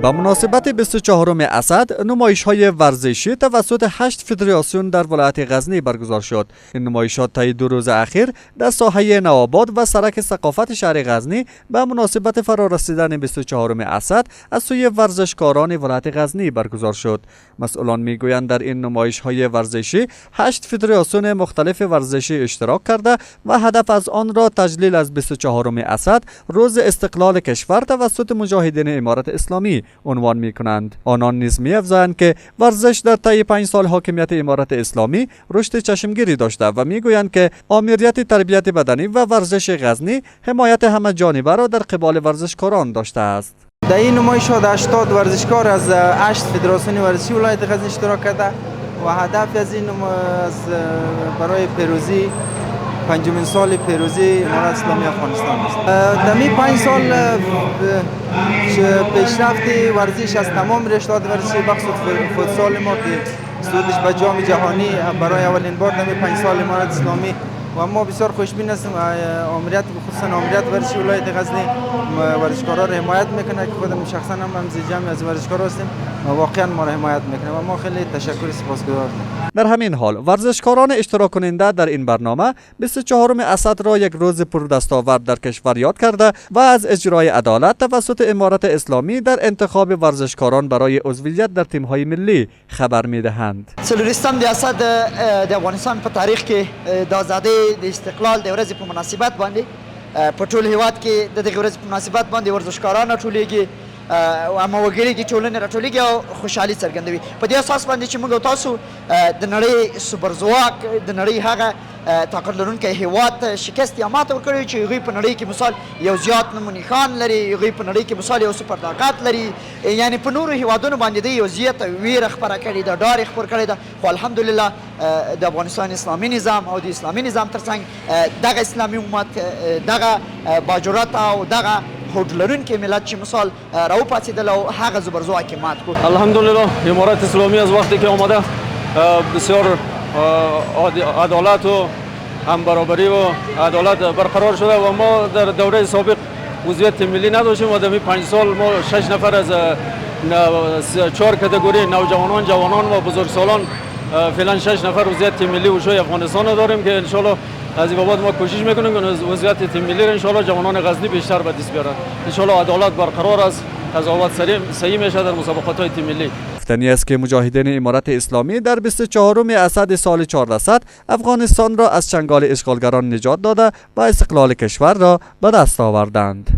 با مناسبت 24 اسد نمایش‌های ورزشی توسط 8 فدراسیون در ولایت غزنی برگزار شد. این نمایشات طی 2 روز اخیر در ساحه نوآباد و سرک ثقافت شهر غزنی به مناسبت فرارسیدن 24 اسد از سوی ورزشکاران ولایت غزنی برگزار شد. مسئولان میگویند در این نمایش‌های ورزشی 8 فدراسیون مختلف ورزشی اشتراک کرده و هدف از آن را تجلیل از 24 اسد روز استقلال کشور توسط مجاهدین امارت اسلامی عنوان می‌کنند. آنان نیز می‌افزایند که ورزش در طی 5 سال حاکمیت امارت اسلامی رشد چشمگیری داشته و می‌گویند که آمریت تربیت بدنی و ورزش غزنی حمایت همه جانبه را در قبال ورزشکاران داشته است. در این نمایش 80 ورزشکار از 8 فدراسیون ورزشی ولایت غزنی اشتراک کرده و هدف از این برای پیروزی 5مین سال پیروزی امارت اسلامی افغانستان است. در این 5 سال پیشرفت ورزش از تمام رشته‌های ورزشی بخصوص فوتسال ما که صعودش به جام جهانی برای اولین بار در 5 سال امارت اسلامی و ما بسیار خوشبین هستیم. آمریت خصوصا آمریت ورزشی ولایت غزنی ورزشکارا را حمایت میکنه که خودم شخصا هم جمعی از ورزشکارا هستیم و واقعا ما را حمایت میکنه و ما خیلی تشکر سپاسگزار هستیم. در همین حال ورزشکاران اشتراک کننده در این برنامه 24 اسد را یک روز پردستاورد در کشور یاد کرده و از اجرای عدالت توسط امارت اسلامی در انتخاب ورزشکاران برای عضویت در تیم‌های ملی خبر میدهند. څلوریستم د اسد د افغانستان په تاریخ کې د آزادۍ د استقلال د ورځې په مناسبت باندې په ټول هیواد کې د دغه ورځې په مناسبت باندې ورزشکاران راټولیږي او وګړي د ټولنې راټولیږي او خوشحالي څرګندوي. په دې اساس باندې چې موږ تاسو د نړۍ سوپر ځواک د نړۍ هغه طاقت لرونکی هیواد شکست یا ماته ورکړی چې هغوی په نړۍ کې مثال یو زیات نمونې خان لري، هغوی په نړۍ کې مثال یو سوپر طاقت لري، یعنې په نورو هیوادونو باندې یو زیاته ویره خپره کړې ده، ډار یې خپور کړی ده. خو الحمدلله د افغانستان اسلامي نظام او د اسلامي نظام ترڅنګ دغه اسلامي امت دغه باجرات او دغه هوډ لرونکی ملت چې مثال راوپاڅېدل او هغه زبرځواک یې مات کړ. الحمدلله امارت اسلامی از وقتی که آمده بسیار عدالت و همبرابری و عدالت برقرار شده و ما در دوره سابق عضویت ملی نداشتیم و در 5 سال ما 6 نفر از 4 کاتگوری نوجوانان، جوانان و بزرگسالان فعلا 6 نفر عضویت ملی وشوی افغانستان داریم که انشالله از این بابت ما کوشش میکنیم که عضویت تیم ملی را انشالله جوانان غزنی بیشتر به دست بیارن. انشالله عدالت برقرار است، قضاوت صحیح میشه در مسابقات های تیم ملی. گفتنی است که مجاهدین امارت اسلامی در 24 اسد سال 1400 افغانستان را از چنگال اشغالگران نجات داده و استقلال کشور را به دست آوردند.